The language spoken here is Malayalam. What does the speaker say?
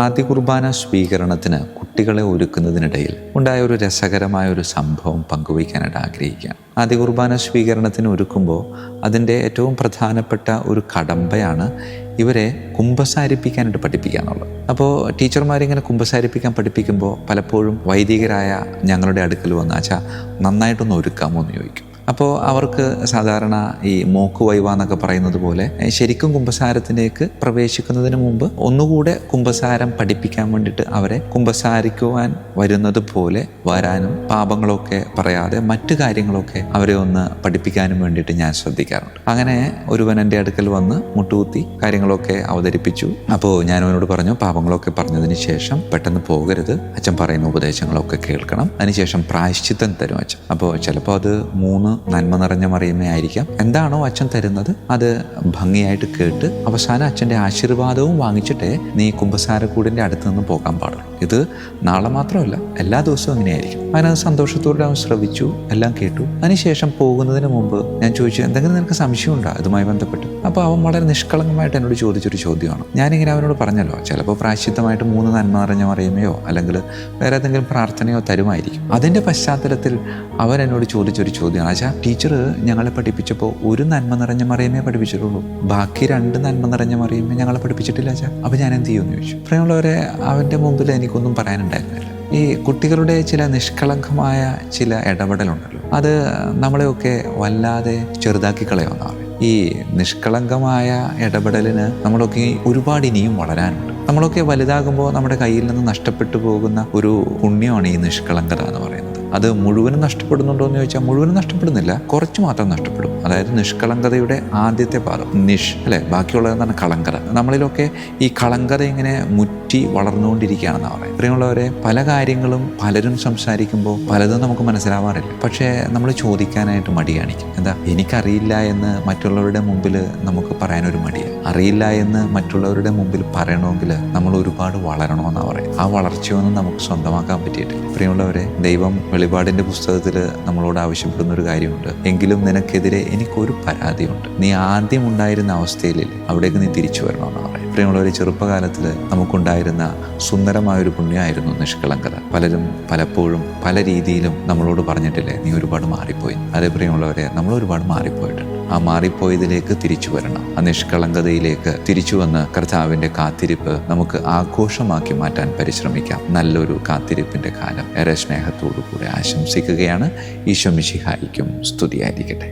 ആദ്യ കുർബാന സ്വീകരണത്തിന് കുട്ടികളെ ഒരുക്കുന്നതിനിടയിൽ ഉണ്ടായ ഒരു രസകരമായ ഒരു സംഭവം പങ്കുവയ്ക്കാനായിട്ട് ആഗ്രഹിക്കുകയാണ്. ആദ്യ കുർബാന സ്വീകരണത്തിന് ഒരുക്കുമ്പോൾ അതിൻ്റെ ഏറ്റവും പ്രധാനപ്പെട്ട ഒരു കടമ്പയാണ് ഇവരെ കുമ്പസാരിപ്പിക്കാനായിട്ട് പഠിപ്പിക്കുക എന്നുള്ളത്. അപ്പോൾ ടീച്ചർമാരിങ്ങനെ കുമ്പസാരിപ്പിക്കാൻ പഠിപ്പിക്കുമ്പോൾ പലപ്പോഴും വൈദികരായ ഞങ്ങളുടെ അടുക്കൽ വന്ന് അച്ഛാ നന്നായിട്ടൊന്ന് ഒരുക്കാമോ എന്ന് ചോദിക്കും. അപ്പോൾ അവർക്ക് സാധാരണ ഈ മോക്ക് വൈവ എന്നൊക്കെ പറയുന്നത് പോലെ ശരിക്കും കുമ്പസാരത്തിലേക്ക് പ്രവേശിക്കുന്നതിന് മുമ്പ് ഒന്നുകൂടെ കുമ്പസാരം പഠിപ്പിക്കാൻ വേണ്ടിയിട്ട് അവരെ കുമ്പസാരിക്കുവാൻ വരുന്നത് പോലെ വരാനും പാപങ്ങളൊക്കെ പറയാതെ മറ്റു കാര്യങ്ങളൊക്കെ അവരെ ഒന്ന് പഠിപ്പിക്കാനും വേണ്ടിയിട്ട് ഞാൻ ശ്രദ്ധിക്കാറുണ്ട്. അങ്ങനെ ഒരുവൻ എൻ്റെ അടുക്കൽ വന്ന് മുട്ടുകുത്തി കാര്യങ്ങളൊക്കെ അവതരിപ്പിച്ചു. അപ്പോൾ ഞാൻ അവനോട് പറഞ്ഞു, പാപങ്ങളൊക്കെ പറഞ്ഞതിന് ശേഷം പെട്ടെന്ന് പോകരുത്, അച്ഛൻ പറയുന്ന ഉപദേശങ്ങളൊക്കെ കേൾക്കണം, അതിനുശേഷം പ്രായശ്ചിത്തം തരും അച്ഛൻ. അപ്പോൾ ചിലപ്പോൾ അത് 3 നന്മ നിറഞ്ഞ മറിയമേ ആയിരിക്കാം. എന്താണോ അച്ഛൻ തരുന്നത് അത് ഭംഗിയായിട്ട് കേട്ട് അവസാനം അച്ഛൻ്റെ ആശീർവാദവും വാങ്ങിച്ചിട്ടേ നീ കുമ്പസാരക്കൂടിൻ്റെ അടുത്ത് നിന്ന് പോകാൻ പാടുള്ളൂ. ഇത് നാളെ മാത്രമല്ല, എല്ലാ ദിവസവും അങ്ങനെയായിരിക്കും. അതിനത് സന്തോഷത്തോടെ അവൻ ശ്രവിച്ചു, എല്ലാം കേട്ടു. അതിനുശേഷം പോകുന്നതിന് മുമ്പ് ഞാൻ ചോദിച്ചു, എന്തെങ്കിലും നിനക്ക് സംശയമുണ്ടോ ഇതുമായി ബന്ധപ്പെട്ട്? അപ്പോൾ അവൻ വളരെ നിഷ്കളങ്കമായിട്ട് എന്നോട് ചോദിച്ചൊരു ചോദ്യമാണ്. ഞാനിങ്ങനെ അവനോട് പറഞ്ഞല്ലോ, ചിലപ്പോൾ പ്രായശ്ചിത്തമായിട്ട് 3 നന്മ നിറഞ്ഞ മറിയമയോ അല്ലെങ്കിൽ വേറെ ഏതെങ്കിലും പ്രാർത്ഥനയോ തരുമായിരിക്കും. അതിൻ്റെ പശ്ചാത്തലത്തിൽ അവൻ എന്നോട് ചോദിച്ചൊരു ചോദ്യമാണ്, ആച്ചാ ടീച്ചർ ഞങ്ങളെ പഠിപ്പിച്ചപ്പോൾ 1 നന്മ നിറഞ്ഞ മറിയമേ പഠിപ്പിച്ചിട്ടുള്ളൂ, ബാക്കി 2 നന്മ നിറഞ്ഞ മറിയമേ ഞങ്ങളെ പഠിപ്പിച്ചിട്ടില്ല അച്ഛാ. അപ്പോൾ ഞാൻ എന്ത് ചെയ്യുമെന്ന് ചോദിച്ചു. പ്രിയമുള്ളവരെ, അവൻ്റെ മുമ്പിൽ എനിക്കൊന്നും പറയാനുണ്ടായിരുന്നില്ല. ഈ കുട്ടികളുടെ ചില നിഷ്കളങ്കമായ ചില ഇടപെടലുണ്ടല്ലോ, അത് നമ്മളെയൊക്കെ വല്ലാതെ ചെറുതാക്കി കളയുമെന്നാണ്. ഈ നിഷ്കളങ്കമായ ഇടപെടലിന് നമ്മളൊക്കെ ഒരുപാട് ഇനിയും വളരാനുണ്ട്. നമ്മളൊക്കെ വലുതാകുമ്പോൾ നമ്മുടെ കയ്യിൽ നിന്ന് നഷ്ടപ്പെട്ടു പോകുന്ന ഒരു പുണ്യമാണ് ഈ നിഷ്കളങ്കത എന്ന് പറയുന്നത്. അത് മുഴുവനും നഷ്ടപ്പെടുന്നുണ്ടോ എന്ന് ചോദിച്ചാൽ മുഴുവനും നഷ്ടപ്പെടുന്നില്ല, കുറച്ച് മാത്രം നഷ്ടപ്പെടും. അതായത് നിഷ്കളങ്കതയുടെ ആദ്യത്തെ പാദം അല്ലേ, ബാക്കിയുള്ളതെന്നാണ് കളങ്കത. നമ്മളിലൊക്കെ ഈ കളങ്കത ഇങ്ങനെ മുറ്റി വളർന്നുകൊണ്ടിരിക്കുകയാണെന്നാണ് പറയുന്നത്. പ്രിയമുള്ളവരെ, പല കാര്യങ്ങളും പലരും സംസാരിക്കുമ്പോൾ പലതും നമുക്ക് മനസ്സിലാവാറില്ല. പക്ഷേ നമ്മൾ ചോദിക്കാനായിട്ട് മടി കാണിക്കും. എന്താ, എനിക്കറിയില്ല എന്ന് മറ്റുള്ളവരുടെ മുമ്പിൽ നമുക്ക് പറയാനൊരു മടിയാണ്. അറിയില്ല എന്ന് മറ്റുള്ളവരുടെ മുമ്പിൽ പറയണമെങ്കിൽ നമ്മൾ ഒരുപാട് വളരണമെന്നാണ് പറയുന്നത്. ആ വളർച്ചയൊന്നും നമുക്ക് സ്വന്തമാക്കാൻ പറ്റിയിട്ടില്ല. പ്രിയമുള്ളവരെ, ദൈവം വെളിപാടിൻ്റെ പുസ്തകത്തിൽ നമ്മളോട് ആവശ്യപ്പെടുന്ന ഒരു കാര്യമുണ്ട്. എങ്കിലും നിനക്കെതിരെ എനിക്കൊരു പരാതിയുണ്ട്, നീ ആദ്യം ഉണ്ടായിരുന്ന അവസ്ഥയിലില്ല, അവിടേക്ക് നീ തിരിച്ചു വരണമെന്നാണ് പറയുന്നത്. പ്രിയമുള്ളവരെ, ചെറുപ്പകാലത്തിൽ നമുക്കുണ്ടായിരുന്ന സുന്ദരമായൊരു പുണ്യമായിരുന്നു നിഷ്കളങ്കത. പലരും പലപ്പോഴും പല രീതിയിലും നമ്മളോട് പറഞ്ഞിട്ടില്ലേ, നീ ഒരുപാട് മാറിപ്പോയി. അതേ പ്രിയമുള്ളവരെ, നമ്മൾ ഒരുപാട് മാറിപ്പോയിട്ടുണ്ട്. ആ മാറിപ്പോയതിലേക്ക് തിരിച്ചു വരണം. ആ നിഷ്കളങ്കതയിലേക്ക് തിരിച്ചു വന്ന് കർത്താവിൻ്റെ കാത്തിരിപ്പ് നമുക്ക് ആഘോഷമാക്കി മാറ്റാൻ പരിശ്രമിക്കാം. നല്ലൊരു കാത്തിരിപ്പിൻ്റെ കാലം ഏറെ സ്നേഹത്തോടു കൂടെ ആശംസിക്കുകയാണ്. ഈശോ മിശിഹായിക്കും സ്തുതിയായിരിക്കട്ടെ.